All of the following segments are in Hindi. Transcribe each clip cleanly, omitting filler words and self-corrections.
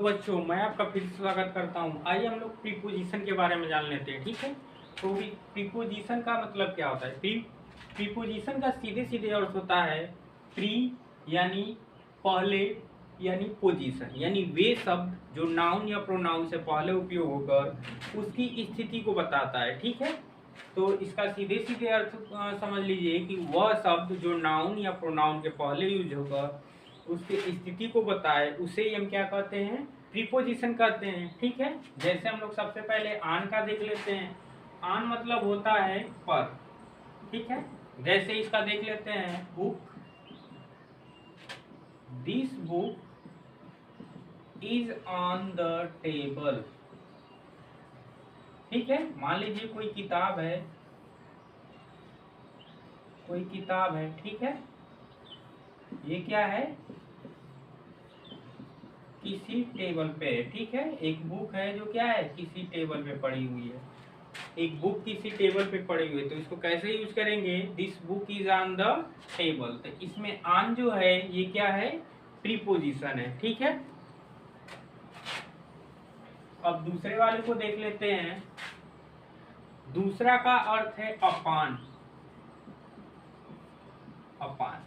तो बच्चों मैं आपका फिर से स्वागत करता हूँ। आइए हम लोग प्रीपोजिशन के बारे में जान लेते हैं, ठीक है। तो प्रीपोजिशन का मतलब क्या होता है? प्रीपोजिशन का सीधे सीधे अर्थ होता है प्री यानी पहले यानी पोजीशन, यानी वे शब्द जो नाउन या प्रोनाउन से पहले उपयोग होकर उसकी स्थिति को बताता है, ठीक है। तो इसका सीधे सीधे अर्थ समझ लीजिए कि वह शब्द जो नाउन या प्रोनाउन के पहले यूज होकर उसकी स्थिति को बताए उसे ही हम क्या कहते हैं? प्रीपोजिशन कहते हैं, ठीक है। जैसे हम लोग सबसे पहले आन का देख लेते हैं। आन मतलब होता है पर, ठीक है। जैसे इसका देख लेते हैं book, this book is on the table, ठीक है। मान लीजिए कोई किताब है, ठीक है। ये क्या है? किसी टेबल पे, ठीक है। एक बुक है जो क्या है? किसी टेबल पे पड़ी हुई है। एक बुक किसी टेबल पे पड़ी हुई है, तो इसको कैसे यूज करेंगे? This book is on the table. तो इसमें ऑन जो है ये क्या है? प्रीपोजिशन है, ठीक है। अब दूसरे वाले को देख लेते हैं। दूसरा का अर्थ है अपान।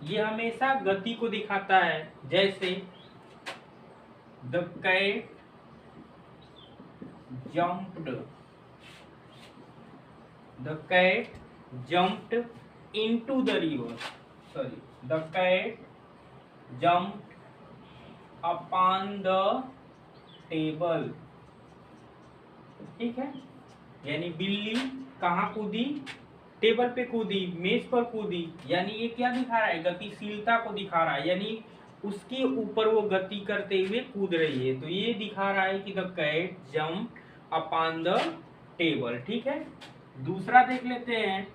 ये हमेशा गति को दिखाता है। जैसे the cat jumped, the cat jumped into the river, sorry, the cat jumped upon the table, ठीक है। यानी बिल्ली कहाँ कूदी? टेबल पे कूदी, मेज पर कूदी। यानी ये क्या दिखा रहा है? गतिशीलता को दिखा रहा है, यानी उसके ऊपर वो गति करते हुए कूद रही है। तो ये दिखा रहा है कि the cat jump upon the table, ठीक है। दूसरा देख लेते हैं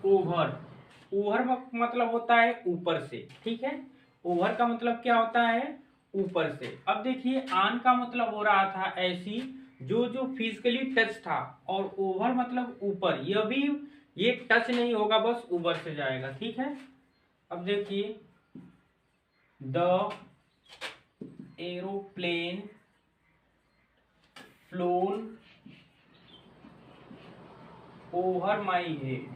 ओवर। ओवर मतलब होता है ऊपर से, ठीक है। ओवर का मतलब क्या होता है? ऊपर से। अब देखिए आन का मतलब हो रहा था ऐसी जो जो फिजिकली टच था, और ओवर मतलब ऊपर। यह भी ये टच नहीं होगा, बस ऊपर से जाएगा, ठीक है। अब देखिए the aeroplane phloem over my head,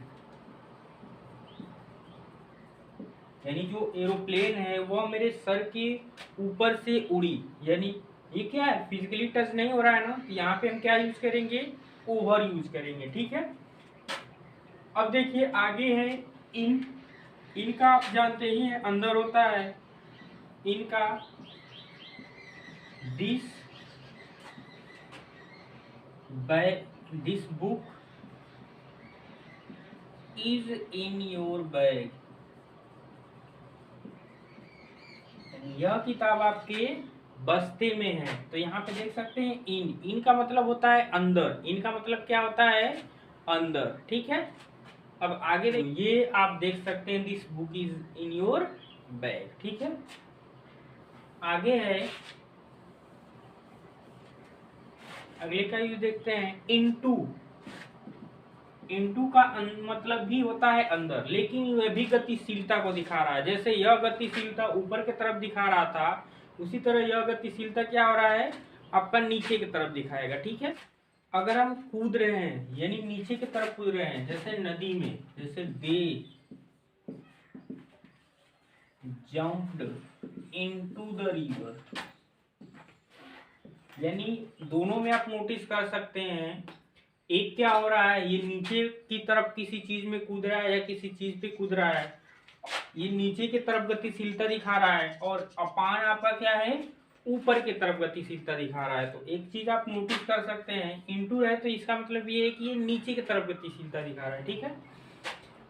यानी जो एरोप्लेन है वह मेरे सर के ऊपर से उड़ी। यानी ये क्या है? फिजिकली टच नहीं हो रहा है ना, तो यहाँ पे हम क्या यूज करेंगे? ओवर यूज करेंगे, ठीक है। अब देखिए आगे है इन। इनका आप जानते ही हैं अंदर होता है। इनका this book is in your bag, यह किताब आपके बस्ते में है। तो यहाँ पे देख सकते हैं इन का मतलब होता है अंदर। इन का मतलब क्या होता है? अंदर, ठीक है। अब आगे ये आप देख सकते हैं this book is in your bag, ठीक है। आगे है अगले का यूज देखते हैं इनटू। इनटू का मतलब भी होता है अंदर, लेकिन यह भी गतिशीलता को दिखा रहा है। जैसे यह गतिशीलता ऊपर की तरफ दिखा रहा था, उसी तरह यह गतिशीलता क्या हो रहा है? आपका नीचे की तरफ दिखाएगा, ठीक है। अगर हम कूद रहे हैं यानी नीचे की तरफ कूद रहे हैं, जैसे नदी में, जैसे दे जंप्ड इनटू द रिवर, यानी दोनों में आप नोटिस कर सकते हैं एक क्या हो रहा है? ये नीचे की तरफ किसी चीज में कूद रहा है या किसी चीज पे कूद रहा है। ये नीचे की तरफ गतिशीलता दिखा रहा है, और अपान आपका क्या है? ऊपर की तरफ गतिशीलता दिखा रहा है। तो एक चीज आप नोटिस कर सकते हैं, इनटू है तो इसका मतलब ये है कि ये नीचे की तरफ गतिशीलता दिखा रहा है, ठीक है।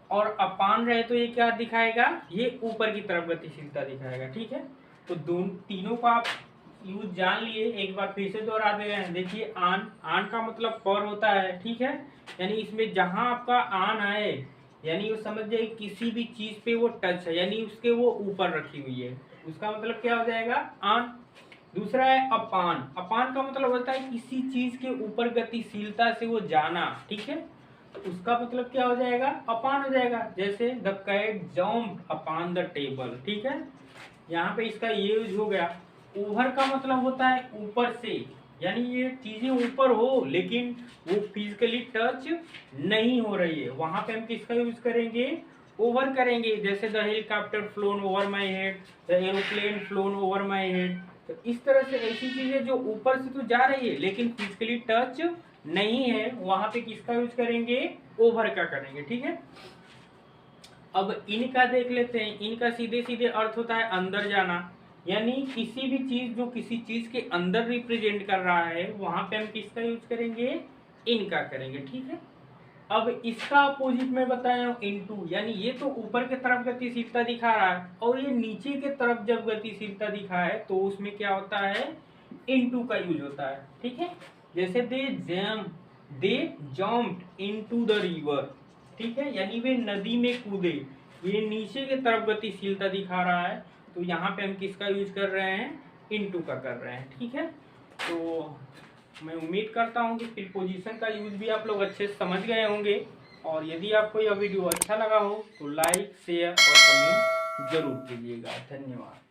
और अपान रहे तो ये क्या दिखाएगा? ये ऊपर की तरफ गतिशीलता दिखाएगा, ठीक है। तो तीनों को आप यूज जान लिए, एक बार फिर से दोहरा दे रहे हैं। देखिए आन का मतलब पर होता है, ठीक है। यानी इसमें जहां आपका आन आए, यानी वो समझ जाए किसी भी चीज पे वो टच है, यानी उसके वो ऊपर रखी हुई है, उसका मतलब क्या हो जाएगा? आन। दूसरा है अपान। अपान का मतलब होता है किसी चीज के ऊपर गतिशीलता से वो जाना, ठीक है। तो उसका मतलब क्या हो जाएगा? अपान हो जाएगा। जैसे the cat jumped upon the table, ठीक है। यहाँ पे इसका ये यूज हो गया। ओवर का मतलब होता है ऊपर से, यानी ये चीजें ऊपर हो लेकिन वो फिजिकली टच नहीं हो रही है, वहां पे हम किसका यूज करेंगे, ओवर करेंगे। जैसे the helicopter phloem over my head, the aeroplane phloem over my head. तो इस तरह से ऐसी चीजें जो ऊपर से तो जा रही है लेकिन फिजिकली टच नहीं है, वहां पे किसका यूज करेंगे, ओवर का करेंगे। ठीक है, अब इनका देख लेते हैं। इनका सीधे सीधे अर्थ होता है अंदर जाना, यानी किसी भी चीज जो किसी चीज के अंदर रिप्रेजेंट कर रहा है वहां पे हम किसका यूज करेंगे, इनका करेंगे। ठीक है, अब इसका अपोजिट में बताया हूं इनटू, यानी ये तो ऊपर की तरफ गतिशीलता दिखा रहा है और ये नीचे की तरफ जब गतिशीलता दिखा है तो उसमें क्या होता है, इनटू का यूज होता है। ठीक है, जैसे दे जम्प्ड इनटू द रिवर। ठीक है, यानी वे नदी में कूदे, ये नीचे की तरफ गतिशीलता दिखा रहा है तो यहाँ पे हम किसका यूज कर रहे हैं, इनटू का कर रहे हैं। ठीक है, तो मैं उम्मीद करता हूँ कि प्रीपोजिशन का यूज भी आप लोग अच्छे से समझ गए होंगे, और यदि आपको यह वीडियो अच्छा लगा हो तो लाइक शेयर और कमेंट जरूर कीजिएगा। धन्यवाद।